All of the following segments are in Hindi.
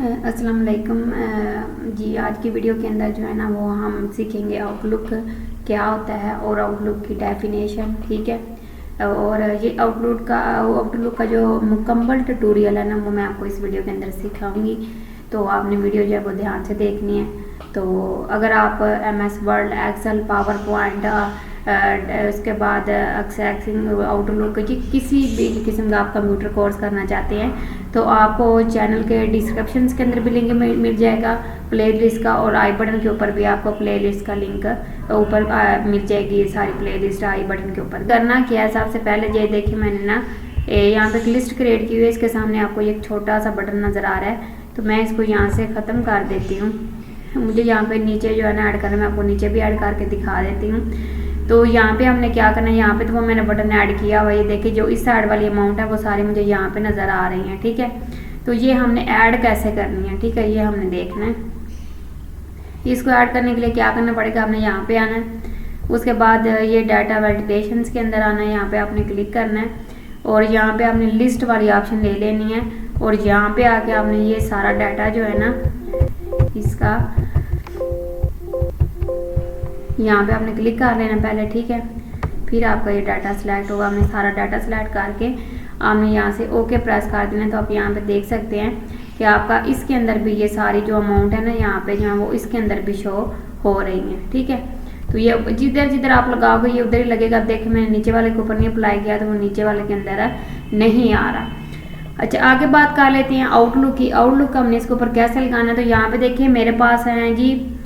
अस्सलाम वालेकुम जी। आज की वीडियो के अंदर जो है ना वो हम सीखेंगे आउटलुक क्या होता है और आउटलुक की डेफिनेशन, ठीक है। और ये आउटलुक का जो मुकम्मल ट्यूटोरियल है ना वो मैं आपको इस वीडियो के अंदर सिखाऊंगी। तो आपने वीडियो जो है वो ध्यान से देखनी है। तो अगर आप MS Word, Excel, PowerPoint, उसके बाद एक्सेसिंग आउटलुक किसी भी किस्म का आप कंप्यूटर कोर्स करना चाहते हैं तो आपको चैनल के डिस्क्रिप्शन के अंदर भी लिंक मिल जाएगा प्लेलिस्ट का, और आई बटन के ऊपर भी आपको प्लेलिस्ट का लिंक ऊपर मिल जाएगी। सारी प्लेलिस्ट आई बटन के ऊपर। करना क्या है, सबसे पहले ये देखिए मैंने ना यहाँ पे एक लिस्ट क्रिएट की हुई है। इसके सामने आपको एक छोटा सा बटन नज़र आ रहा है, तो मैं इसको यहाँ से ख़त्म कर देती हूँ। मुझे यहाँ पे नीचे जो है ना ऐड करना, मैं आपको नीचे भी ऐड करके दिखा देती हूँ। तो यहाँ पे हमने क्या करना है, यहाँ पे तो वो मैंने बटन ऐड किया हुआ, ये देखिए जो इस साइड वाली अमाउंट है वो सारी मुझे यहाँ पे नज़र आ रही हैं, ठीक है। तो ये हमने ऐड कैसे करनी है, ठीक है, ये हमने देखना है। इसको ऐड करने के लिए क्या करना पड़ेगा, हमने यहाँ पे आना है। उसके बाद ये डाटा वेरिफिकेशन के अंदर आना है, यहाँ पे आपने क्लिक करना है और यहाँ पे आपने लिस्ट वाली ऑप्शन ले लेनी है। और यहाँ पे आके आपने ये सारा डाटा जो है ना इसका यहाँ पे आपने क्लिक कर लेना पहले, ठीक है। फिर आपका ये डाटा सिलेक्ट होगा, आपने सारा डाटा सिलेक्ट करके आपने यहाँ से ओके प्रेस कर देना। तो आप यहाँ पे देख सकते हैं कि आपका इसके अंदर भी ये सारी जो अमाउंट है ना यहाँ पे जो है वो इसके अंदर भी शो हो रही है, ठीक है। तो ये जिधर जिधर आप लगाओगे ये उधर ही लगेगा। अब देखिए मैंने नीचे वाले के ऊपर नहीं अप्लाई किया तो वो नीचे वाले के अंदर नहीं आ रहा। अच्छा, आगे बात कर लेते हैं आउटलुक की। आउटलुक हमने इसके ऊपर कैसे लगाना है, तो यहाँ पे देखिए मेरे पास है जी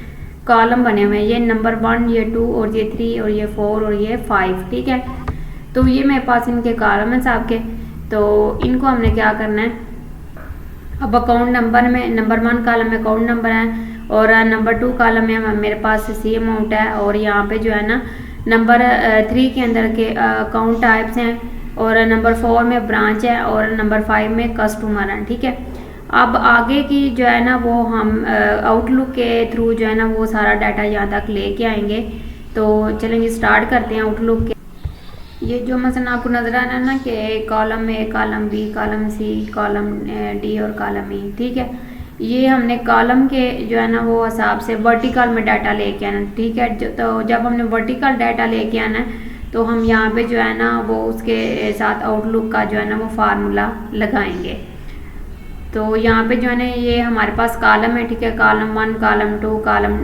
कॉलम बने हुए हैं, ये नंबर 1, ये 2 और ये 3 और ये 4 और ये 5, ठीक है। तो ये मेरे पास इनके कॉलम है साहब के। तो इनको हमने क्या करना है, अब अकाउंट नंबर में नंबर 1 कॉलम में अकाउंट नंबर है और नंबर 2 कॉलम में मेरे पास सी अमाउंट है, और यहाँ पे जो है ना नंबर 3 के अंदर के अकाउंट टाइप्स हैं, और नंबर 4 में ब्रांच है, और नंबर 5 में कस्टमर है, ठीक है। अब आगे की जो है ना वो हम आउटलुक के थ्रू जो है ना वो सारा डाटा यहाँ तक लेके आएंगे। तो चलेंगे स्टार्ट करते हैं आउटलुक के। ये जो मसलन आपको नज़र आ रहा है ना कि column A, column B, column C, column D और कॉलम E, ठीक है। ये हमने कॉलम के जो है ना वो हिसाब से वर्टिकल में डाटा लेके आना, ठीक है। तो जब हमने वर्टिकल डाटा लेके आना है तो हम यहाँ पे जो है ना वो उसके साथ आउटलुक का जो है ना वो फार्मूला लगाएंगे। तो यहाँ पे जो है ना ये हमारे पास कॉलम है, ठीक है। कॉलम 1, कॉलम 2, कॉलम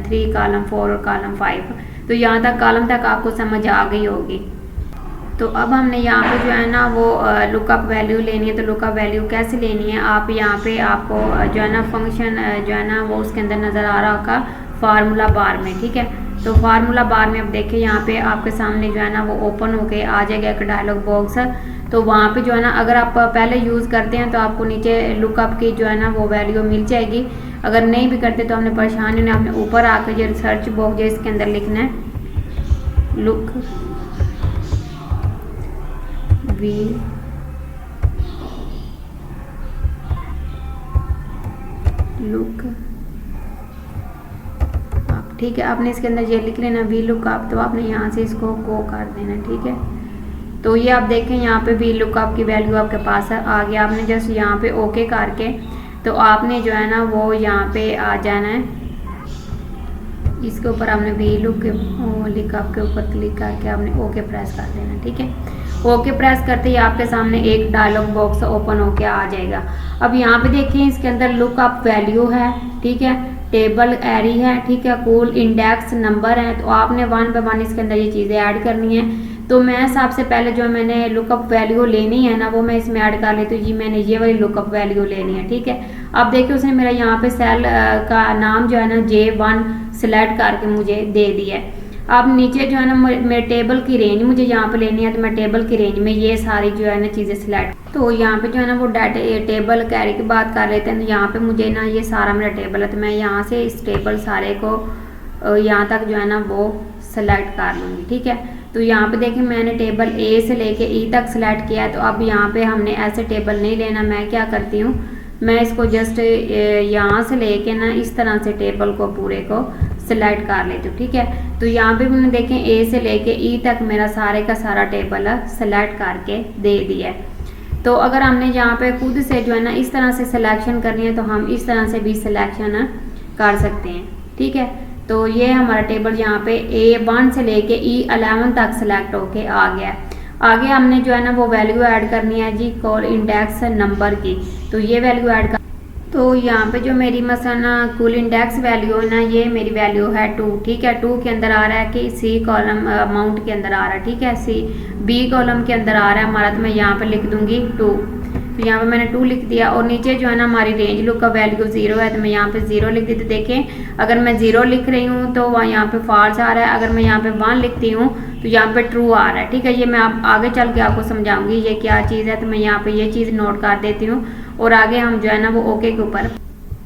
3, कॉलम 4 और कॉलम 5। तो यहाँ तक कॉलम तक आपको समझ आ गई होगी। तो अब हमने यहाँ पे जो है ना वो लुकअप वैल्यू लेनी है। तो लुकअप वैल्यू कैसे लेनी है, आप यहाँ पे आपको जो है ना फंक्शन जो है ना वो उसके अंदर नज़र आ रहा होगा फार्मूला बार में, ठीक है। तो फार्मूला बार में अब देखिए यहाँ पे आपके सामने जो है ना वो ओपन होके आ जाएगा एक डायलॉग बॉक्स। तो वहाँ पे जो है ना अगर आप पहले यूज़ करते हैं तो आपको नीचे लुकअप की जो है ना वो वैल्यू मिल जाएगी। अगर नहीं भी करते तो हमने परेशानी नहीं, आपने ऊपर आकर जो सर्च बॉक्स है इसके अंदर लिखना है लुक आप, ठीक है। आपने इसके अंदर ये लिख लेना वी लुकअप। तो आपने यहाँ से इसको गो कर देना, ठीक है। तो ये आप देखें यहाँ पे वी लुकअप की वैल्यू आपके पास आ गया। आपने जस्ट यहाँ पे ओके करके तो आपने जो है ना वो यहाँ पे आ जाना है, इसके ऊपर आपने वी लुकअप के ऊपर क्लिक करके आपने ओके प्रेस कर देना, ठीक है। ओके प्रेस करते ही आपके सामने एक डायलॉग बॉक्स ओपन होके आ जाएगा। अब यहाँ पे देखिए इसके अंदर लुकअप वैल्यू है, ठीक है, टेबल एरी है, ठीक है, कूल इंडेक्स नंबर है। तो आपने 1 बाय 1 इसके अंदर ये चीज़ें ऐड करनी है। तो मैं सबसे पहले जो मैंने लुकअप वैल्यू लेनी है ना वो मैं इसमें ऐड कर लेती हूँ जी। मैंने ये वाली लुकअप वैल्यू लेनी है, ठीक है। अब देखिए उसने मेरा यहाँ पे सेल का नाम जो है ना J1 सिलेक्ट करके मुझे दे दिया है। अब नीचे जो है ना मेरे टेबल की रेंज मुझे यहाँ पे लेनी है, तो मैं टेबल की रेंज में ये सारी जो है ना चीज़ें सिलेक्ट। तो यहाँ पे जो है ना वो डाटा टेबल कैरी की बात कर लेते हैं। तो यहाँ पे मुझे ना ये सारा मेरा टेबल है, तो मैं यहाँ से इस टेबल सारे को यहाँ तक जो है ना वो सिलेक्ट कर लूँगी, ठीक है। तो यहाँ पे देखिए मैंने टेबल A से लेके E तक सिलेक्ट किया है। तो अब यहाँ पे हमने ऐसे टेबल नहीं लेना, मैं क्या करती हूँ, मैं इसको जस्ट यहाँ से लेके ना इस तरह से टेबल को पूरे को सिलेक्ट कर लेती हूँ, ठीक है। तो यहाँ पे मैंने देखें A से लेके E तक मेरा सारे का सारा टेबल सिलेक्ट करके दे दिया है। तो अगर हमने यहाँ पे खुद से जो है ना इस तरह से सिलेक्शन करनी है तो हम इस तरह से भी सिलेक्शन कर सकते हैं, ठीक है। तो ये हमारा टेबल यहाँ पे A1 से लेके E11 तक सिलेक्ट होके आ गया है। आगे हमने जो है ना वो वैल्यू ऐड करनी है जी कॉल इंडेक्स नंबर की। तो ये वैल्यू ऐड कर, तो यहाँ पे जो मेरी मसलन कुल इंडेक्स वैल्यू है ना, ये मेरी वैल्यू है 2, ठीक है। 2 के अंदर आ रहा है कि सी कॉलम अमाउंट के अंदर आ रहा है, ठीक है। सी बी कॉलम के अंदर आ रहा है हमारा, तो मैं यहाँ पे लिख दूंगी 2। तो यहाँ पे मैंने 2 लिख दिया और नीचे जो है ना हमारी रेंज लुक का वैल्यू 0 है, तो मैं यहाँ पे 0 लिख दी। तो देखें अगर मैं 0 लिख रही हूँ तो वहाँ यहाँ पे फॉल्स आ रहा है, अगर मैं यहाँ पे 1 लिखती हूँ तो यहाँ पे ट्रू आ रहा है, ठीक है। ये मैं आगे चल के आपको समझाऊंगी ये क्या चीज़ है। तो मैं यहाँ पे ये चीज़ नोट कर देती हूँ और आगे हम जो है ना वो ओके के ऊपर,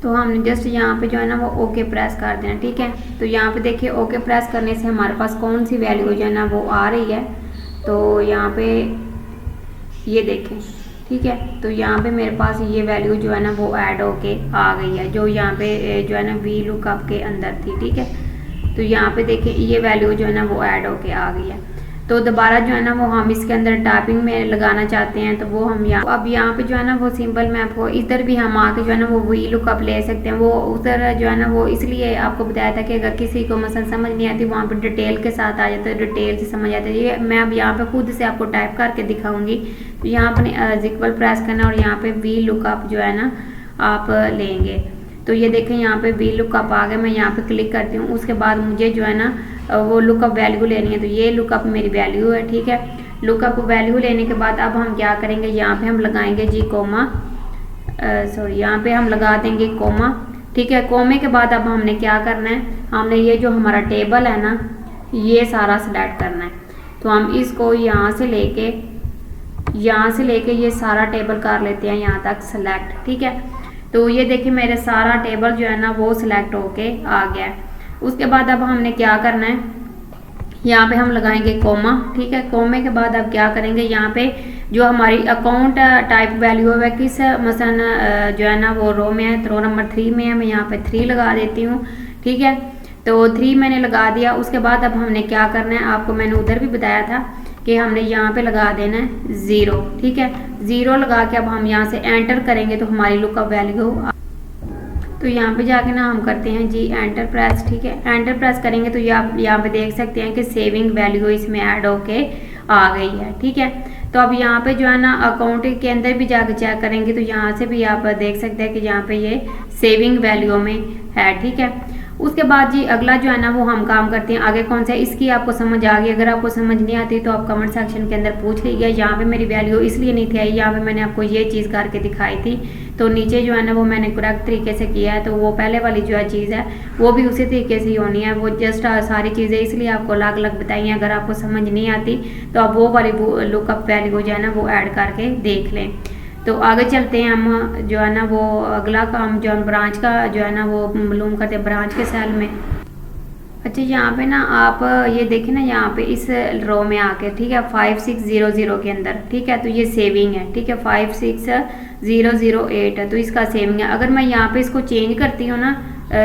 तो हमने जस्ट यहाँ पे जो है ना वो ओके प्रेस कर देना, ठीक है। तो यहाँ पे देखिए ओके प्रेस करने से हमारे पास कौन सी वैल्यू जो है ना वो आ रही है। तो यहाँ पे ये देखें, ठीक है। तो यहाँ पे मेरे पास ये वैल्यू जो है ना वो ऐड होके आ गई है, जो यहाँ पे जो है ना वी लुकअप के अंदर थी, ठीक है। तो यहाँ पे देखिए ये वैल्यू जो है ना वो ऐड होके आ गई है। तो दोबारा जो है ना वो हम इसके अंदर टाइपिंग में लगाना चाहते हैं तो वो हम यहाँ, अब यहाँ पे जो है ना वो सिंपल मैं आपको इधर भी हम आके जो है ना वो वी लुकअप ले सकते हैं। वो उधर जो है ना वो इसलिए आपको बताया था कि अगर किसी को मसलन समझ नहीं आती वहाँ पर डिटेल के साथ आ जाता है, डिटेल से समझ आता है। ये मैं अब यहाँ पे खुद से आपको टाइप करके दिखाऊंगी। तो यहाँ पर इक्वल प्रेस करना और यहाँ पे वी लुकअप जो है ना आप लेंगे। तो ये देखें यहाँ पे वी लुकअप आ गया, मैं यहाँ पे क्लिक करती हूँ। उसके बाद मुझे जो है ना वो लुकअप वैल्यू लेनी है, तो ये लुकअप मेरी वैल्यू है, ठीक है। लुकअप वैल्यू लेने के बाद अब हम क्या करेंगे, यहाँ पे हम लगाएंगे जी कोमा, सॉरी यहाँ पे हम लगा देंगे कोमा, ठीक है। कोमे के बाद अब हमने क्या करना है, हमने ये जो हमारा टेबल है ना ये सारा सिलेक्ट करना है। तो हम इसको यहाँ से लेके ये सारा टेबल कर लेते हैं यहाँ तक सिलेक्ट, ठीक है। तो ये देखिए मेरे सारा टेबल जो है ना वो सिलेक्ट होके आ गया है। उसके बाद अब हमने क्या करना है, यहाँ पे हम लगाएंगे कोमा, ठीक है। कोमे के बाद अब क्या करेंगे, यहाँ पे जो हमारी अकाउंट टाइप वैल्यू है किस मसलन जो है ना वो रो में है, तो रो नंबर 3 में है, मैं यहाँ पे 3 लगा देती हूँ, ठीक है। तो 3 मैंने लगा दिया। उसके बाद अब हमने क्या करना है, आपको मैंने उधर भी बताया था कि हमने यहाँ पे लगा देना है 0, ठीक है। 0 लगा के अब हम यहाँ से एंटर करेंगे तो हमारी लुकअप वैल्यू, तो यहाँ पे जाके ना हम करते हैं जी एंटर प्रेस, ठीक है। एंटर प्रेस करेंगे तो यहाँ पे देख सकते हैं कि सेविंग वैल्यू इसमें ऐड होके आ गई है, ठीक है। तो अब यहाँ पे जो है ना अकाउंट के अंदर भी जाके चेक करेंगे तो यहाँ से भी आप देख सकते हैं कि यहाँ पे ये सेविंग वैल्यू में है, ठीक है। उसके बाद जी अगला जो है ना वो हम काम करते हैं आगे कौन सा है, इसकी आपको समझ आ गई। अगर आपको समझ नहीं आती तो आप कमेंट सेक्शन के अंदर पूछ लीजिए। यहाँ पे मेरी वैल्यू इसलिए नहीं थी आई, यहाँ पे मैंने आपको ये चीज़ करके दिखाई थी। तो नीचे जो है ना वो मैंने करेक्ट तरीके से किया है, तो वो पहले वाली जो है चीज़ है वो भी उसी तरीके से ही होनी है। वो जस्ट सारी चीज़ें इसलिए आपको अलग अलग बताई हैं। अगर आपको समझ नहीं आती तो आप वो वाली लुकअप वैल्यू जो है ना वो ऐड करके देख लें। तो आगे चलते हैं हम जो है ना वो अगला काम जो हम ब्रांच का जो है ना वो मालूम करते हैं ब्रांच के सेल में। अच्छा यहाँ पे ना आप ये देखें ना यहाँ पे इस रो में आके, ठीक है, 5600 के अंदर, ठीक है। तो ये सेविंग है, ठीक है, 56008 है, तो इसका सेविंग है। अगर मैं यहाँ पे इसको चेंज करती हूँ ना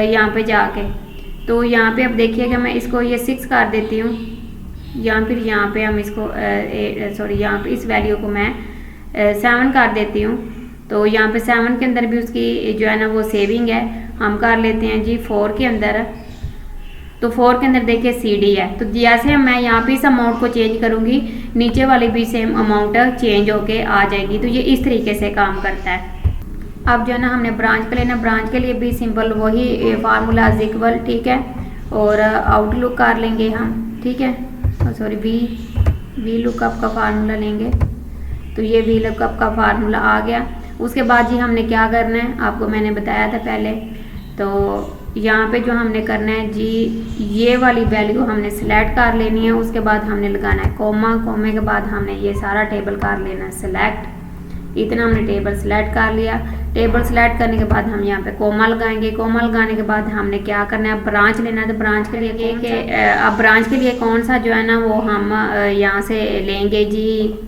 यहाँ पे जाके, तो यहाँ पे अब देखिएगा मैं इसको ये 6 कर देती हूँ, या फिर यहाँ पे हम इसको सॉरी यहाँ पे इस वैल्यू को मैं 7 कर देती हूँ। तो यहाँ पे 7 के अंदर भी उसकी जो है ना वो सेविंग है। हम कर लेते हैं जी 4 के अंदर, तो 4 के अंदर देखिए CD है। तो जैसे मैं यहाँ पे इस अमाउंट को चेंज करूँगी नीचे वाली भी सेम अमाउंट चेंज होके आ जाएगी। तो ये इस तरीके से काम करता है। अब जो है ना हमने ब्रांच का लेना, ब्रांच के लिए भी सिंपल वही फार्मूला इक्वल, ठीक है, और आउटलुक कर लेंगे हम, ठीक है, सॉरी वी लुकअप का फार्मूला लेंगे। तो ये वी लुकअप का फार्मूला आ गया। उसके बाद जी हमने क्या करना है आपको मैंने बताया था पहले। तो यहाँ पे जो हमने करना है जी ये वाली वैल्यू हमने सिलेक्ट कर लेनी है। उसके बाद हमने लगाना है कोमा, कोमे के बाद हमने ये सारा टेबल कर लेना है सिलेक्ट। इतना हमने टेबल सिलेक्ट कर लिया। टेबल सिलेक्ट करने के बाद हम यहाँ पे कोमा लगाएंगे। कोमा लगाने के बाद हमने क्या करना है, ब्रांच लेना है। तो ब्रांच के लिए कि अब ब्रांच के लिए कौन सा जो है ना वो हम यहाँ से लेंगे जी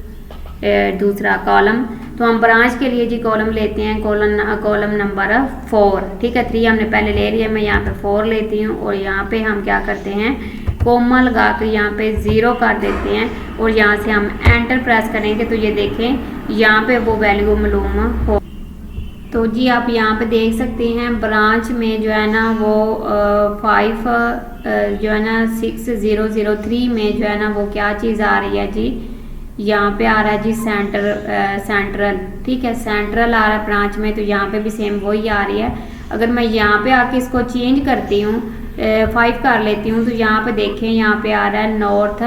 दूसरा कॉलम। तो हम ब्रांच के लिए जी कॉलम लेते हैं कॉलम नंबर 4, ठीक है। 3 हमने पहले ले लिया, मैं यहाँ पे 4 लेती हूँ और यहाँ पे हम क्या करते हैं कोमा लगा कर यहाँ पे 0 कर देते हैं और यहाँ से हम एंटर प्रेस करेंगे तो ये देखें यहाँ पे वो वैल्यू मालूम हो। तो जी आप यहाँ पे देख सकते हैं ब्रांच में जो है ना वो 5 जो है ना 6003 में जो है ना वो क्या चीज़ आ रही है जी, यहाँ पे आ रहा है जी सेंट्रल, ठीक है, सेंट्रल आ रहा है ब्रांच में, तो यहाँ पे भी सेम वही आ रही है। अगर मैं यहाँ पे आके इसको चेंज करती हूँ 5 कर लेती हूँ तो यहाँ पे देखें यहाँ पे आ रहा है नॉर्थ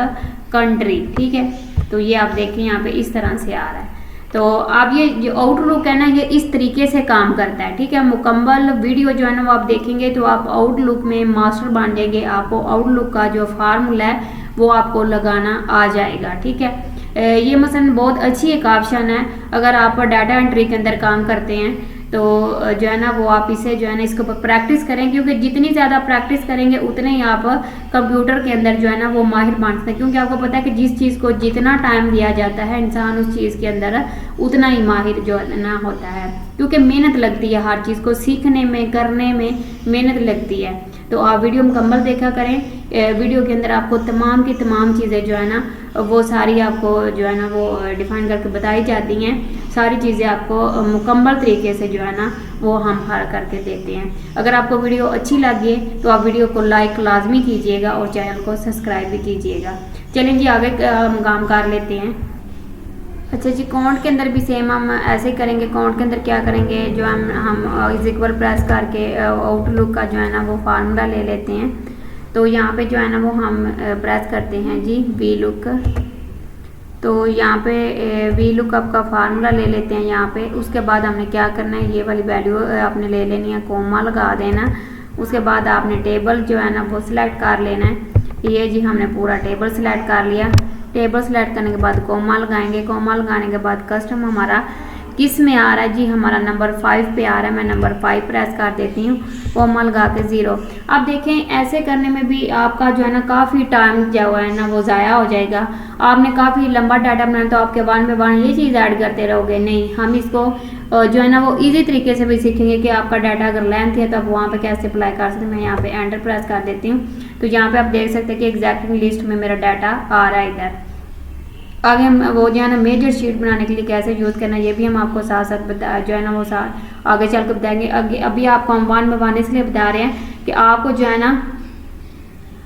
कंट्री, ठीक है। तो ये आप देखें यहाँ पे इस तरह से आ रहा है। तो अब ये जो आउटलुक है ना ये इस तरीके से काम करता है, ठीक है। मुकम्मल वीडियो जो है ना वो आप देखेंगे तो आप आउटलुक में मास्टर बन जाएंगे। आपको आउटलुक का जो फार्मूला है वो आपको लगाना आ जाएगा, ठीक है। ये मसलन बहुत अच्छी एक ऑप्शन है अगर आप डाटा एंट्री के अंदर काम करते हैं तो जो है ना वो आप इसे जो है ना इसके ऊपर प्रैक्टिस करें, क्योंकि जितनी ज़्यादा प्रैक्टिस करेंगे उतने ही आप कंप्यूटर के अंदर जो है ना वो माहिर बन सकते हैं। क्योंकि आपको पता है कि जिस चीज़ को जितना टाइम दिया जाता है इंसान उस चीज़ के अंदर उतना ही माहिर जो है ना होता है, क्योंकि मेहनत लगती है, हर चीज़ को सीखने में करने में मेहनत लगती है। तो आप वीडियो मुकम्मल देखा करें। वीडियो के अंदर आपको तमाम की तमाम चीज़ें जो है ना वो सारी आपको जो है ना वो डिफाइन करके बताई जाती हैं। सारी चीज़ें आपको मुकम्मल तरीके से जो है ना वो हम हल करके देते हैं। अगर आपको वीडियो अच्छी लगी तो आप वीडियो को लाइक लाजमी कीजिएगा और चैनल को सब्सक्राइब भी कीजिएगा। चलें जी आगे हम काम कर लेते हैं। अच्छा जी, काउंट के अंदर भी सेम हम ऐसे करेंगे। काउंट के अंदर क्या करेंगे, जो हम इज इक्वल प्रेस करके आउटलुक का जो है ना वो फार्मूला ले लेते हैं। तो यहाँ पे जो है ना वो हम प्रेस करते हैं जी वी लुक। तो यहाँ पे वी लुकअप का फार्मूला ले लेते हैं यहाँ पे। उसके बाद हमने क्या करना है, ये वाली वैल्यू आपने ले लेनी है, कोमा लगा देना। उसके बाद आपने टेबल जो है ना वो सिलेक्ट कर लेना है। ये जी हमने पूरा टेबल सिलेक्ट कर लिया। टेबल सेलेक्ट करने के बाद कोमा लगाएंगे। कोमा लगाने के बाद कस्टम हमारा किस में आ रहा है जी, हमारा नंबर 5 पे आ रहा है। मैं नंबर 5 प्रेस कर देती हूँ, कोमा लगा के 0। अब देखें ऐसे करने में भी आपका जो है ना काफ़ी टाइम जो है ना वो ज़ाया हो जाएगा। आपने काफ़ी लंबा डाटा बनाया तो आपके वन में वन ये चीज़ ऐड करते रहोगे, नहीं। हम इसको जो है ना वो इजी तरीके से भी सीखेंगे कि आपका डाटा अगर लेंथ है तो आप वहाँ पे कैसे अप्लाई कर सकते हैं। मैं यहाँ पे एंटर प्रेस कर देती हूँ तो यहाँ पे आप देख सकते हैं कि एग्जैक्टली लिस्ट में मेरा डाटा आ रहा है इधर। आगे हम वो जो है ना मेजर शीट बनाने के लिए कैसे यूज़ करना है ये भी हम आपको साथ साथ बता जो है ना वो साथ आगे चल कर बताएंगे। आगे अभी आपको हम वन में वन इसलिए बता रहे हैं कि आपको जो है ना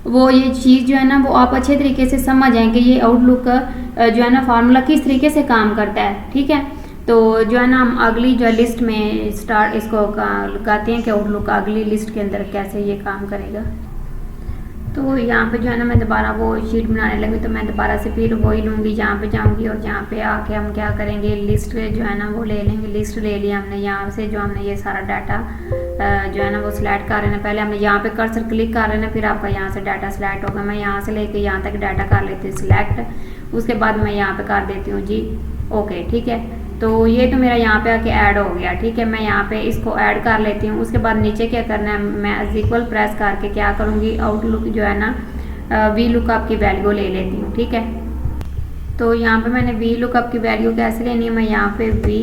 वो ये चीज़ जो है ना वो आप अच्छे तरीके से समझ जाएंगे ये आउटलुक जो है ना फार्मूला किस तरीके से काम करता है, ठीक है। तो जो है ना हम अगली जो लिस्ट में स्टार्ट इसको लगाते हैं कि आउटलुक अगली लिस्ट के अंदर कैसे ये काम करेगा। तो यहाँ पे जो है ना मैं दोबारा वो शीट बनाने लगी तो मैं दोबारा से फिर वही लूँगी, यहाँ पे जाऊँगी और यहाँ पे आके हम क्या करेंगे, लिस्ट जो है ना वो ले लेंगे। लिस्ट ले लिया हमने। यहाँ से जो हमने ये सारा डाटा जो है ना वो सिलेक्ट कर लेना। पहले हमने यहाँ पे कर्सर क्लिक कर लेना, फिर आपका यहाँ से डाटा सिलेक्ट होगा। मैं यहाँ से लेके यहाँ तक डाटा कर लेती हूँ सिलेक्ट। उसके बाद मैं यहाँ पे कर देती हूँ जी ओके, ठीक है। तो ये तो मेरा यहाँ पे आके ऐड हो गया, ठीक है। मैं यहाँ पे इसको ऐड कर लेती हूँ। उसके बाद नीचे क्या करना है, मैं इक्वल प्रेस करके क्या करूँगी, आउटलुक जो है ना वी लुकअप की वैल्यू ले लेती हूँ, ठीक है। तो यहाँ पे मैंने वी लुकअप की वैल्यू कैसे लेनी है, मैं यहाँ पे वी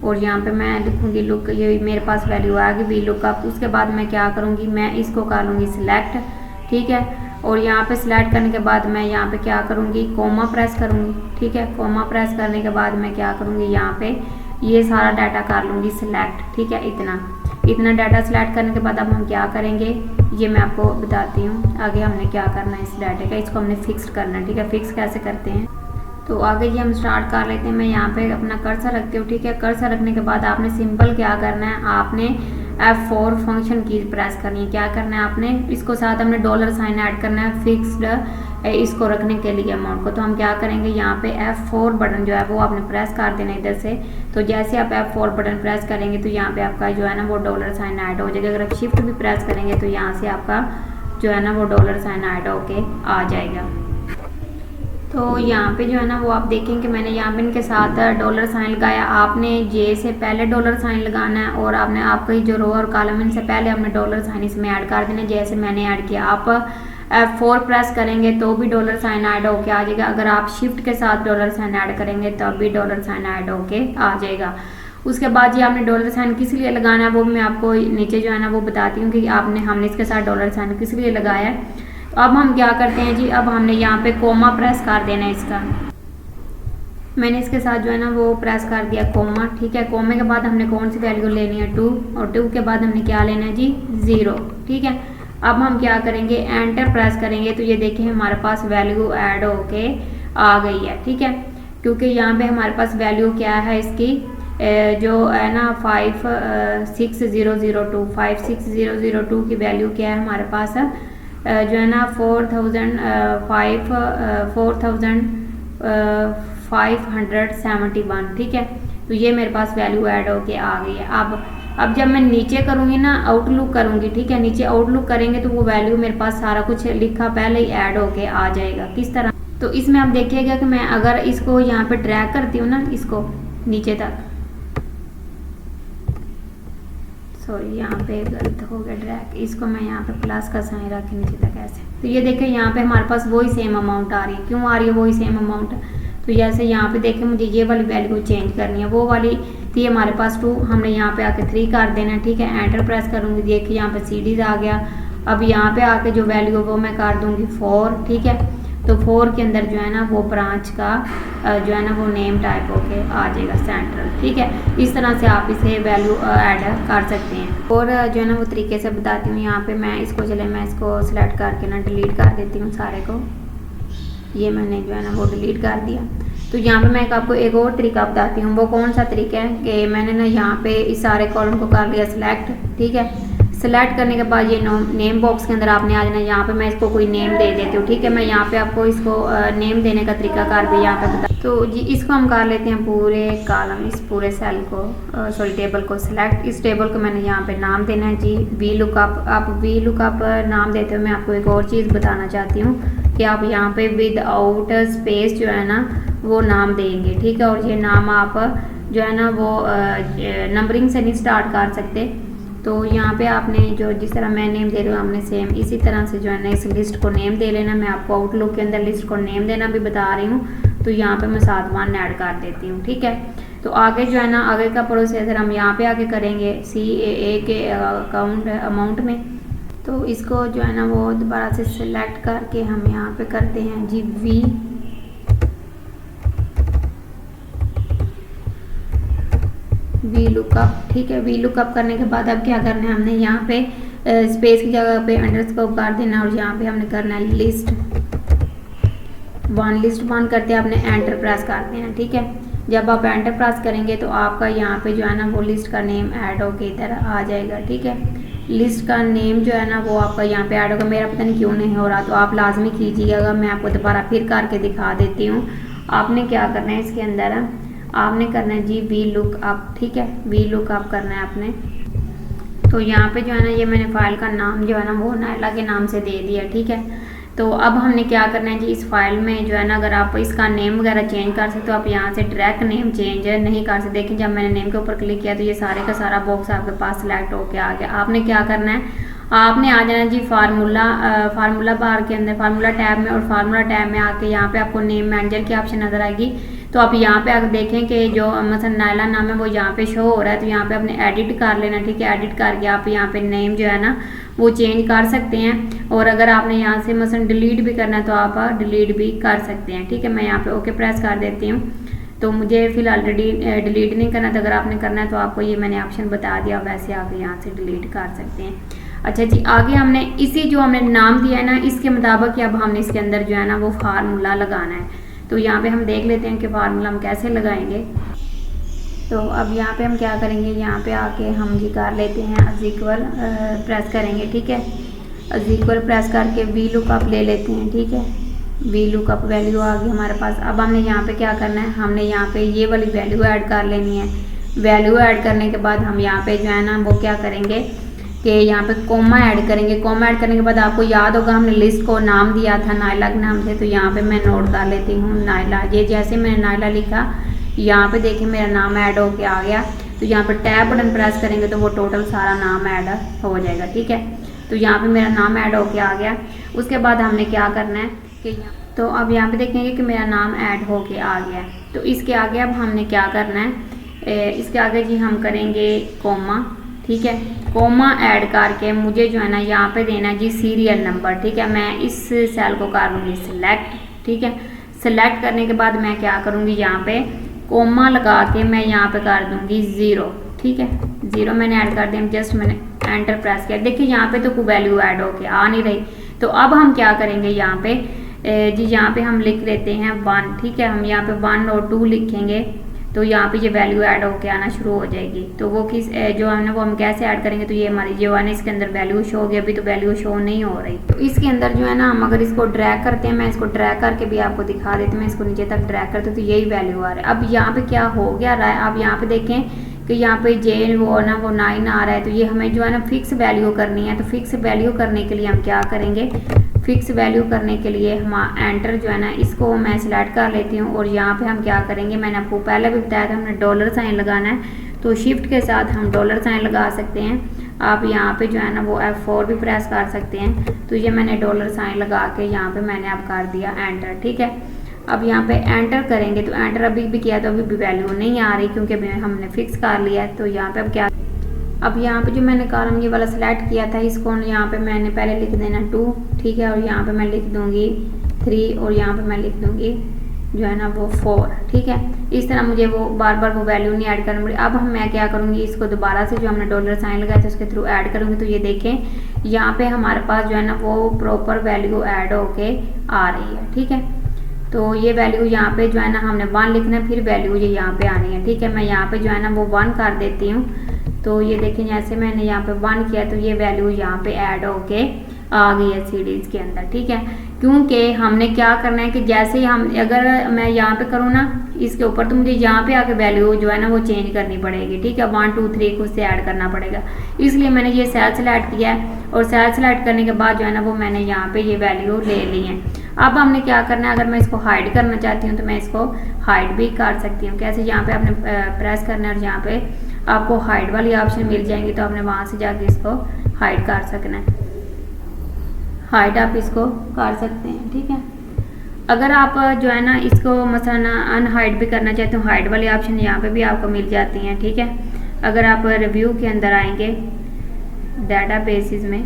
और यहाँ पे मैं लिखूँगी लुक, ये मेरे पास वैल्यू आ गई वी लुकअप। उसके बाद मैं क्या करूँगी, मैं इसको कर लूँगी सिलेक्ट, ठीक है। और यहाँ पे सिलेक्ट करने के बाद मैं यहाँ पे क्या करूँगी, कोमा प्रेस करूँगी, ठीक है। कोमा प्रेस करने के बाद मैं क्या करूँगी, यहाँ पे ये सारा डाटा कर लूँगी सिलेक्ट, ठीक है। इतना डाटा सिलेक्ट करने के बाद अब हम क्या करेंगे ये मैं आपको बताती हूँ। आगे हमने क्या करना है इस डाटे का, इसको हमने फिक्स करना है, ठीक है। फिक्स कैसे करते हैं तो आगे ये हम स्टार्ट कर लेते हैं। मैं यहाँ पे अपना कर्सर रखती हूँ, ठीक है। कर्सर रखने के बाद आपने सिंपल क्या करना है, आपने F4 फंक्शन की प्रेस करनी है। क्या करना है आपने, इसको साथ हमने डॉलर साइन ऐड करना है फिक्स्ड इसको रखने के लिए अमाउंट को। तो हम क्या करेंगे, यहाँ पे F4 बटन जो है वो आपने प्रेस कर देना इधर से। तो जैसे आप F4 बटन प्रेस करेंगे तो यहाँ पे आपका जो है ना वो डॉलर साइन ऐड हो जाएगा। अगर आप शिफ्ट भी प्रेस करेंगे तो यहाँ से आपका जो है ना वो डॉलर साइन ऐड होके आ जाएगा। तो यहाँ पे जो है ना वो आप देखें कि मैंने यहाँ पे इनके साथ डॉलर साइन लगाया। आपने जे से पहले डॉलर साइन लगाना है और आपने आपका जो रो और कॉलम इनसे पहले हमने डॉलर साइन इसमें ऐड कर देना, जैसे मैंने ऐड किया। आप F4 प्रेस करेंगे तो भी डॉलर साइन ऐड होके आ जाएगा। अगर आप शिफ्ट के साथ डॉलर साइन ऐड करेंगे तब भी डॉलर साइन ऐड होके आ जाएगा। उसके बाद ये आपने डॉलर साइन किस लिए लगाना है वो मैं आपको नीचे जो है ना वो बताती हूँ कि हमने इसके साथ डॉलर साइन किस लिए लगाया है। तो अब हम क्या करते हैं जी, अब हमने यहाँ पे कोमा प्रेस कर देना है इसका। मैंने इसके साथ जो है ना वो प्रेस कर दिया कोमा, ठीक है। कोमे के बाद हमने कौन सी वैल्यू लेनी है 2, और 2 के बाद हमने क्या लेना है जी 0, ठीक है। अब हम क्या करेंगे, एंटर प्रेस करेंगे तो ये देखिए हमारे पास वैल्यू ऐड होके आ गई है, ठीक है। क्योंकि यहाँ पे हमारे पास वैल्यू क्या है इसकी, जो है ना 56002 की वैल्यू क्या है हमारे पास है, जो है ना 4571, ठीक है। तो ये मेरे पास वैल्यू ऐड होके आ गई है। अब जब मैं नीचे करूँगी ना, आउटलुक करूँगी, ठीक है, नीचे आउटलुक करेंगे तो वो वैल्यू मेरे पास सारा कुछ लिखा पहले ही ऐड होके आ जाएगा। किस तरह, तो इसमें आप देखिएगा कि मैं अगर इसको यहाँ पे ड्रैग करती हूँ ना, इसको नीचे तक, सॉरी यहाँ पे गलत हो गया ड्रैग, इसको मैं यहाँ पे प्लस का साइन रख के नीचे तक ऐसे, तो ये देखिए यहाँ पे हमारे पास वही सेम अमाउंट आ रही है। क्यों आ रही है वही सेम अमाउंट, तो जैसे यहाँ पे देखें मुझे ये वाली वैल्यू चेंज करनी है, वो वाली थी हमारे पास 2, हमने यहाँ पे आके 3 कर देना, ठीक है। एंटर प्रेस करूँगी, देखिए यहाँ पे सीरीज आ गया। अब यहाँ पे आके जो वैल्यू है वो मैं कर दूँगी 4, ठीक है। तो 4 के अंदर जो है ना वो ब्रांच का जो है ना वो नेम टाइप होके आ जाएगा सेंट्रल, ठीक है। इस तरह से आप इसे वैल्यू ऐड कर सकते हैं। और जो है ना वो तरीके से बताती हूँ। यहाँ पे मैं इसको सिलेक्ट करके ना डिलीट कर देती हूँ सारे को, ये मैंने जो है ना वो डिलीट कर दिया। तो यहाँ पे मैं आपको एक और तरीका बताती हूँ। वो कौन सा तरीका है कि मैंने ना यहाँ पे इस सारे कॉलम को कर लिया सिलेक्ट, ठीक है। सेलेक्ट करने के बाद ये नेम बॉक्स के अंदर आपने आ जाना। यहाँ पे मैं इसको कोई नेम दे देती हूँ, ठीक है। मैं यहाँ पे आपको इसको नेम देने का तरीका कार भी यहाँ पे बता, तो जी इसको हम कर लेते हैं पूरे कॉलम, इस पूरे सेल को टेबल को सिलेक्ट। इस टेबल को मैंने यहाँ पे नाम देना है जी वी लुकअप। आप वी लुकअप नाम देते हुए मैं आपको एक और चीज़ बताना चाहती हूँ कि आप यहाँ पे विद आउट स्पेस जो है ना वो नाम देंगे, ठीक है। और ये नाम आप जो है ना वो नंबरिंग से नहीं स्टार्ट कर सकते। तो यहाँ पे आपने जो जिस तरह मैं नेम दे रही हूँ आपने सेम इसी तरह से जो है ना इस लिस्ट को नेम दे लेना। मैं आपको आउटलुक के अंदर लिस्ट को नेम देना भी बता रही हूँ। तो यहाँ पे मैं 7 वन ऐड कर देती हूँ, ठीक है। तो आगे जो है ना आगे का प्रोसेसर हम यहाँ पे आके करेंगे CAA के अमाउंट में। तो इसको जो है ना वो दोबारा से सिलेक्ट करके हम यहाँ पे करते हैं जी वी लुकअप, ठीक है। वी लुकअप करने के बाद अब क्या करना है, हमने यहाँ पे स्पेस की जगह पे अंडरस्कोर कर देना और यहाँ पे हमने करना है लिस्ट वन करते हैं आपने एंटर प्रेस करते हैं, ठीक है। जब आप एंटर प्रेस करेंगे तो आपका यहाँ पे जो है ना वो लिस्ट का नेम ऐड होके इधर आ जाएगा, ठीक है। लिस्ट का नेम जो है ना वो आपका यहाँ पे ऐड होगा। मेरा पता नहीं क्यों नहीं हो रहा, तो आप लाजमी कीजिएगा। मैं आपको दोबारा फिर करके दिखा देती हूँ। आपने क्या करना है इसके अंदर आपने करना है जी वी लुकअप, ठीक है। वी लुकअप करना है आपने। तो यहाँ पे जो है ना ये मैंने फाइल का नाम जो है ना वो नायला के नाम से दे दिया, ठीक है। तो अब हमने क्या करना है जी इस फाइल में जो है ना अगर आप इसका नेम वगैरह चेंज कर सकते हो, आप यहाँ से डायरेक्ट नेम चेंज नहीं कर सकते। देखिए जब मैंने नेम के ऊपर क्लिक किया तो ये सारे का सारा बॉक्स आपके पास सिलेक्ट होके आ गया। आपने क्या करना है, आपने आ जाना जी फार्मूला बार के अंदर, फार्मूला टैब में, और फार्मूला टैब में आके यहाँ पे आपको नेम मैनेजर की ऑप्शन नजर आएगी। तो आप यहाँ पे आकर देखें कि जो मतलब नायला नाम है वो यहाँ पे शो हो रहा है। तो यहाँ पे आपने एडिट कर लेना, ठीक है। एडिट करके आप यहाँ पे नेम जो है ना वो चेंज कर सकते हैं। और अगर आपने यहाँ से मतलब डिलीट भी करना है तो आप डिलीट भी कर सकते हैं, ठीक है। मैं यहाँ पे ओके प्रेस कर देती हूँ। तो मुझे फिलहाल डिलीट नहीं करना, तो अगर आपने करना है तो आपको ये मैंने ऑप्शन बता दिया, वैसे आप यहाँ से डिलीट कर सकते हैं। अच्छा जी, आगे हमने इसी जो हमने नाम दिया है ना इसके मुताबिक अब हमने इसके अंदर जो है ना वो फार्मूला लगाना है। तो यहाँ पे हम देख लेते हैं कि फार्मूला हम कैसे लगाएंगे। तो अब यहाँ पे हम क्या करेंगे, यहाँ पे आके हम जी कर लेते हैं इक्वल प्रेस करेंगे, ठीक है। इक्वल प्रेस करके वी लुकअप ले लेते हैं, ठीक है। वी लुकअप वैल्यू आ गई हमारे पास। अब हमने यहाँ पे क्या करना है, हमने यहाँ पे ये वाली वैल्यू ऐड कर लेनी है। वैल्यू ऐड करने के बाद हम यहाँ पे जो है ना वो क्या करेंगे कि यहाँ पे कोमा ऐड करेंगे। कोमा ऐड करने के बाद आपको याद होगा हमने लिस्ट को नाम दिया था नायला के नाम से। तो यहाँ पे मैं नोट कर लेती हूँ नायला। ये जैसे मैंने नायला लिखा यहाँ पे देखिए मेरा नाम ऐड होके आ गया। तो यहाँ पे टैब बटन प्रेस करेंगे तो वो टोटल सारा नाम ऐड हो जाएगा, ठीक है। तो यहाँ पे मेरा नाम ऐड होके आ गया। उसके बाद हमने क्या करना है कि तो अब यहाँ पे देखेंगे कि मेरा नाम ऐड होके आ गया। तो इसके आगे अब हमने क्या करना है, इसके आगे जी हम करेंगे कोमा, ठीक है, कोमा ऐड करके मुझे जो है ना यहाँ पे देना जी सीरियल नंबर। ठीक है, मैं इस सेल को कर लूँगी सिलेक्ट। ठीक है, सिलेक्ट करने के बाद मैं क्या करूँगी, यहाँ पे कोमा लगा के मैं यहाँ पे कर दूँगी 0। ठीक है, 0 मैंने ऐड कर दिया, जस्ट मैंने एंटर प्रेस किया। देखिए यहाँ पे तो कोई वैल्यू ऐड होके आ नहीं रही। तो अब हम क्या करेंगे, यहाँ पे जी यहाँ पे हम लिख लेते हैं 1। ठीक है, हम यहाँ पे 1 और 2 लिखेंगे तो यहाँ पे ये वैल्यू ऐड होके आना शुरू हो जाएगी। तो वो किस जो हमने वो हम कैसे ऐड करेंगे, तो ये हमारी जो है ना इसके अंदर वैल्यू शो होगी। अभी तो वैल्यू शो नहीं हो रही। तो इसके अंदर जो है ना हम अगर इसको ड्रैग करते हैं, मैं इसको ड्रैग करके भी आपको दिखा देती हूँ। मैं इसको नीचे तक ड्रैग करती हूँ तो यही वैल्यू आ रहा है। अब यहाँ पे क्या हो गया रहा है, आप यहाँ पे देखें कि यहाँ पे जे वो ना वो 9 आ रहा है। तो ये हमें जो है ना फिक्स वैल्यू करनी है। तो फिक्स वैल्यू करने के लिए हम क्या करेंगे, फिक्स वैल्यू करने के लिए हम एंटर जो है ना इसको मैं सिलेक्ट कर लेती हूँ। और यहाँ पे हम क्या करेंगे, मैंने आपको पहले भी बताया था, हमने डॉलर साइन लगाना है। तो शिफ्ट के साथ हम डॉलर साइन लगा सकते हैं। आप यहाँ पे जो है ना वो F4 भी प्रेस कर सकते हैं। तो ये मैंने डॉलर साइन लगा के यहाँ पे मैंने अब कर दिया एंटर। ठीक है, अब यहाँ पे एंटर करेंगे तो एंटर अभी भी किया तो अभी भी वैल्यू नहीं आ रही, क्योंकि हमने फिक्स कर लिया है। तो यहाँ पे अब क्या, अब यहाँ पे जो मैंने कॉलम ये वाला सेलेक्ट किया था, इसको यहाँ पे मैंने पहले लिख देना 2। ठीक है, और यहाँ पे मैं लिख दूँगी 3 और यहाँ पे मैं लिख दूँगी जो है ना वो 4। ठीक है, इस तरह मुझे वो बार बार वो वैल्यू नहीं ऐड करनी पड़ी। अब मैं क्या करूँगी, इसको दोबारा से जो हमने डॉलर साइन लगाया था उसके थ्रू ऐड करूँगी। तो ये देखें यहाँ पे हमारे पास जो है ना वो प्रॉपर वैल्यू ऐड होके आ रही है। ठीक है, तो ये वैल्यू यहाँ पे जो है ना हमने 1 लिखना है, फिर वैल्यू ये यहाँ पे आनी है। ठीक है, मैं यहाँ पे जो है ना वो 1 कर देती हूँ। तो ये देखें जैसे मैंने यहाँ पे 1 किया तो ये वैल्यू यहाँ पे ऐड होके आ गई है सीरीज के अंदर। ठीक है, क्योंकि हमने क्या करना है कि जैसे ही हम अगर मैं यहाँ पे करूँ ना इसके ऊपर, तो मुझे यहाँ पे आके वैल्यू जो है ना वो चेंज करनी पड़ेगी। ठीक है, 1 2 3 खुद से ऐड करना पड़ेगा। इसलिए मैंने ये सेल सेलेक्ट किया है और सेल सेलेक्ट करने के बाद जो है ना वो मैंने यहाँ पे ये वैल्यू ले ली है। अब हमने क्या करना है, अगर मैं इसको हाइड करना चाहती हूँ तो मैं इसको हाइड भी कर सकती हूँ। कैसे, यहाँ पे आपने प्रेस करना है और यहाँ पे आपको हाइड वाली ऑप्शन मिल जाएंगी। तो आपने वहाँ से जाके इसको हाइड कर सकना है, हाइड आप इसको कर सकते हैं। ठीक है, अगर आप जो है ना इसको मसलन अनहाइड भी करना चाहते हो, हाइड वाली ऑप्शन यहाँ पे भी आपको मिल जाती हैं। ठीक है, अगर आप रिव्यू के अंदर आएंगे डाटा बेसिस में,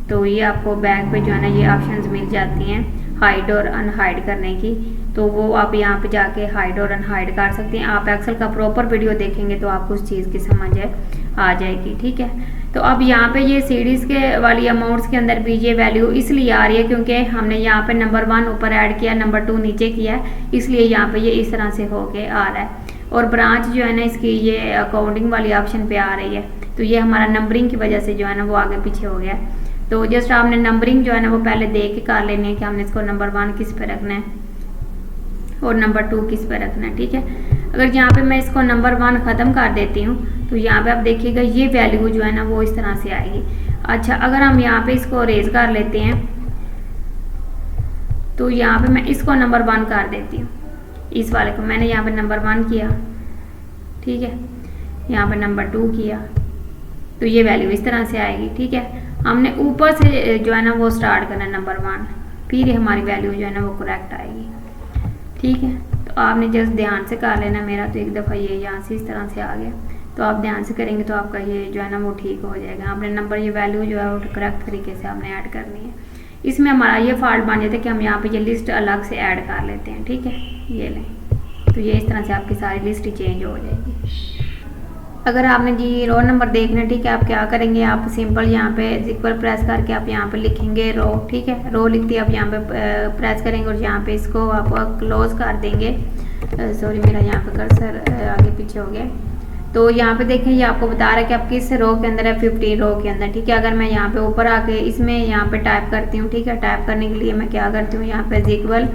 तो ये आपको बैक पे जो है ना ये ऑप्शंस मिल जाती हैं हाइड और अनहाइड करने की। तो वो आप यहाँ पे जाके हाइड और अनहाइड कर सकते हैं। आप एक्सेल का प्रॉपर वीडियो देखेंगे तो आपको उस चीज़ की समझ आ जाएगी। ठीक है, तो अब यहाँ पे ये सीरीज़ के वाली अमाउंट्स के अंदर भी ये वैल्यू इसलिए आ रही है क्योंकि हमने यहाँ पे नंबर 1 ऊपर ऐड किया, नंबर 2 नीचे किया है, इसलिए यहाँ पे ये इस तरह से होके आ रहा है। और ब्रांच जो है ना इसकी ये अकाउंटिंग वाली ऑप्शन पे आ रही है। तो ये हमारा नंबरिंग की वजह से जो है ना वो आगे पीछे हो गया। तो जस्ट आपने नंबरिंग जो है ना वो पहले देख के कर लेनी है कि हमने इसको नंबर 1 किस पे रखना है और नंबर 2 किस पे रखना है। ठीक है, अगर यहाँ पे मैं इसको नंबर 1 ख़त्म कर देती हूँ तो यहाँ पे आप देखिएगा ये वैल्यू जो है ना वो इस तरह से आएगी। अच्छा, अगर हम यहाँ पे इसको रेज कर लेते हैं तो यहाँ पे मैं इसको नंबर 1 कर देती हूँ। इस वाले को मैंने यहाँ पे नंबर 1 किया। ठीक है, यहाँ पे नंबर 2 किया तो ये वैल्यू इस तरह से आएगी। ठीक है, हमने ऊपर से जो है ना वो स्टार्ट करना है नंबर 1, फिर हमारी वैल्यू जो है ना वो करेक्ट आएगी। ठीक है, तो आपने जस्ट ध्यान से कर लेना। मेरा तो एक दफ़ा ये यहाँ से इस तरह से आ गया, तो आप ध्यान से करेंगे तो आपका ये जो है ना वो ठीक हो जाएगा। आपने नंबर ये वैल्यू जो है वो करेक्ट तरीके से आपने ऐड करनी है। इसमें हमारा ये फॉल्ट बन जाता है कि हम यहाँ पे ये लिस्ट अलग से ऐड कर लेते हैं। ठीक है, ये लें, तो ये इस तरह से आपकी सारी लिस्ट चेंज हो जाएगी। अगर आपने जी रो नंबर देखना, ठीक है, आप क्या करेंगे, आप सिंपल यहाँ पे इक्वल प्रेस करके आप यहाँ पे लिखेंगे रो। ठीक है, रो लिखते आप यहाँ पे प्रेस करेंगे और यहाँ पे इसको आप क्लोज कर देंगे। सॉरी, मेरा यहाँ पे कर्सर आगे पीछे हो गया। तो यहाँ पे देखें ये आपको बता रहा है कि आप किस रो के अंदर है, 15 रो के अंदर। ठीक है, अगर मैं यहाँ पे ऊपर आके इसमें यहाँ पे टाइप करती हूँ। ठीक है, टाइप करने के लिए मैं क्या करती हूँ, यहाँ पे इक्वल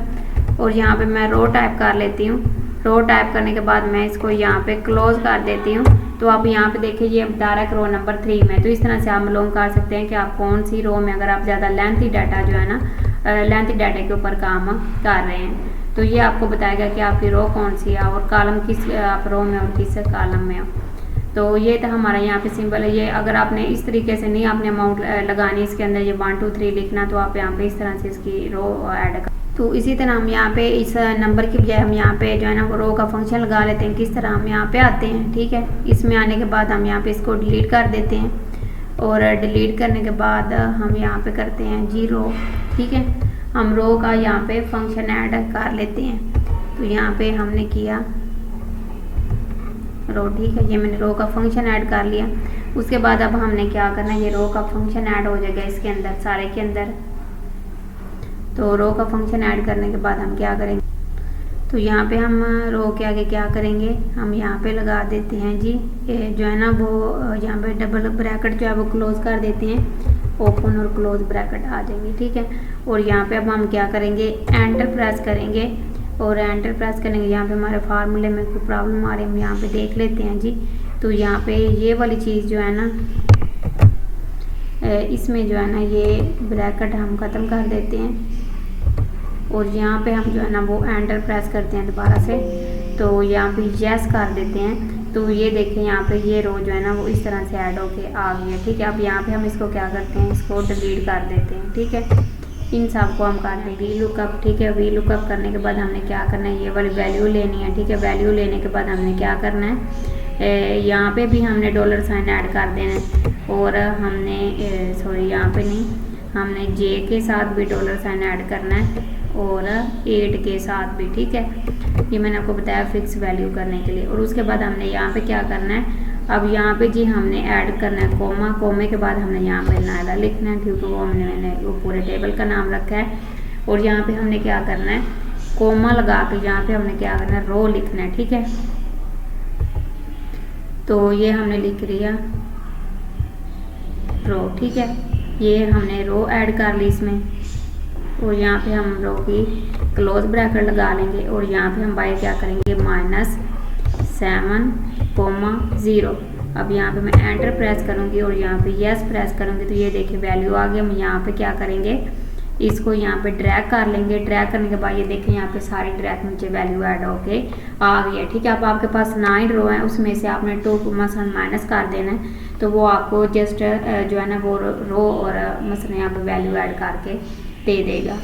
और यहाँ पे मैं रो टाइप कर लेती हूँ। रो टाइप करने के बाद मैं इसको यहाँ पे क्लोज कर देती हूँ। तो आप यहाँ पे देखिए ये बता रहा है कि रो नंबर 3 में। तो इस तरह से आप मालूम कर सकते हैं कि आप कौन सी रो में, अगर आप ज़्यादा लेंथी डाटा जो है ना लेंथी डाटा के ऊपर काम कर रहे हैं, तो ये आपको बताएगा कि आपकी रो कौन सी है और कॉलम किस आप रो में और किस कॉलम में हो। तो ये था हमारा यहाँ पे सिंबल है। ये अगर आपने इस तरीके से नहीं आपने अमाउंट लगानी इसके अंदर ये 1 2 3 लिखना, तो आप यहाँ पे इस तरह से इसकी रो ऐड कर। तो इसी तरह हम यहाँ पे इस नंबर की बजाय हम यहाँ पे जो है ना वो रो का फंक्शन लगा लेते हैं। किस तरह हम यहाँ पे आते हैं, ठीक है। इसमें आने के बाद हम यहाँ पे इसको डिलीट कर देते हैं और डिलीट करने के बाद हम यहाँ पे करते हैं 0, ठीक है। हम रो का यहाँ पे फंक्शन ऐड कर लेते हैं। तो यहाँ पे हमने किया रो, ठीक है। ये मैंने रो का फंक्शन ऐड कर लिया। उसके बाद अब हमने क्या करना है, ये रो का फंक्शन ऐड हो जाएगा इसके अंदर, सारे के अंदर। तो रो का फंक्शन ऐड करने के बाद हम क्या करेंगे, तो यहाँ पे हम रो के आगे क्या करेंगे, हम यहाँ पे लगा देते हैं जी ये जो है ना वो यहाँ पे डबल ब्रैकेट जो है वो क्लोज कर देते हैं, ओपन और क्लोज ब्रैकेट आ जाएंगे, ठीक है। और यहाँ पे अब हम क्या करेंगे, एंटर प्रेस करेंगे। और एंटर प्रेस करेंगे, यहाँ पे हमारे फार्मूले में कोई प्रॉब्लम आ रही है, हम यहाँ पे देख लेते हैं जी। तो यहाँ पे ये वाली चीज़ जो है ना, इसमें जो है ना ये ब्रैकेट हम ख़त्म कर देते हैं और यहाँ पे हम जो है ना वो एंटर प्रेस करते हैं दोबारा से। तो यहाँ पे यस कर देते हैं। तो ये देखें यहाँ पे ये रो जो है ना वो इस तरह से ऐड होके आ गई है, ठीक है। अब यहाँ पे हम इसको क्या करते हैं, इसको डिलीट कर देते हैं, ठीक है। इन सब को हम करते हैं वी लुकअप, ठीक है। वी लुकअप करने के बाद हमने क्या करना है, ये वाली वैल्यू लेनी है, ठीक है। वैल्यू लेने के बाद हमने क्या करना है, यहाँ पे भी हमने $साइन ऐड कर देना है और हमने सॉरी यहाँ पे नहीं, हमने जे के साथ भी $साइन ऐड करना है और 8 के साथ भी, ठीक है। ये मैंने आपको बताया फिक्स वैल्यू करने के लिए। और उसके बाद हमने यहाँ पे क्या करना है, अब यहाँ पे जी हमने ऐड करना है कोमा, कोमे के बाद हमने यहाँ पे नायरा लिखना है क्योंकि वो मैंने वो पूरे टेबल का नाम रखा है। और यहाँ पे हमने क्या करना है, कोमा लगा के यहाँ पे हमने क्या करना है, रो लिखना है, ठीक है। तो ये हमने लिख लिया रो, ठीक है। ये हमने रो ऐड कर ली इसमें और यहाँ पे हम रो की क्लोज ब्रैकेट लगा लेंगे और यहाँ पे हम बाय क्या करेंगे, -7,0। अब यहाँ पे मैं एंटर प्रेस करूँगी और यहाँ पे यस प्रेस करूँगी तो ये देखिए वैल्यू आ गई। हम यहाँ पे क्या करेंगे, इसको यहाँ पे ड्रैग कर लेंगे। ड्रैग करने के बाद ये देखें यहाँ पे सारी ड्रैग नीचे वैल्यू ऐड होके आ गई है, ठीक है। अब आपके पास 9 रो है, उसमें से आपने 2 मसलन माइनस कर देना है तो वो आपको जस्ट जो है ना वो रो और मसलन यहाँ पे वैल्यू ऐड करके दे देगा।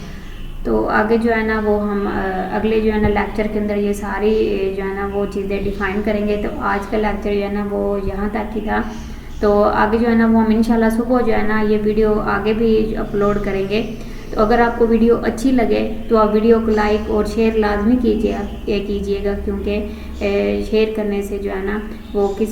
तो आगे जो है ना वो हम अगले जो है ना लेक्चर के अंदर ये सारी जो है ना वो चीज़ें डिफ़ाइन करेंगे। तो आज का लेक्चर जो है ना वो यहाँ तक ही था। तो आगे जो है ना वो हम इंशाल्लाह सुबह जो है ना ये वीडियो आगे भी अपलोड करेंगे। तो अगर आपको वीडियो अच्छी लगे तो आप वीडियो को लाइक और शेयर लाजमी कीजिएगा क्योंकि शेयर करने से जो है ना वो किसी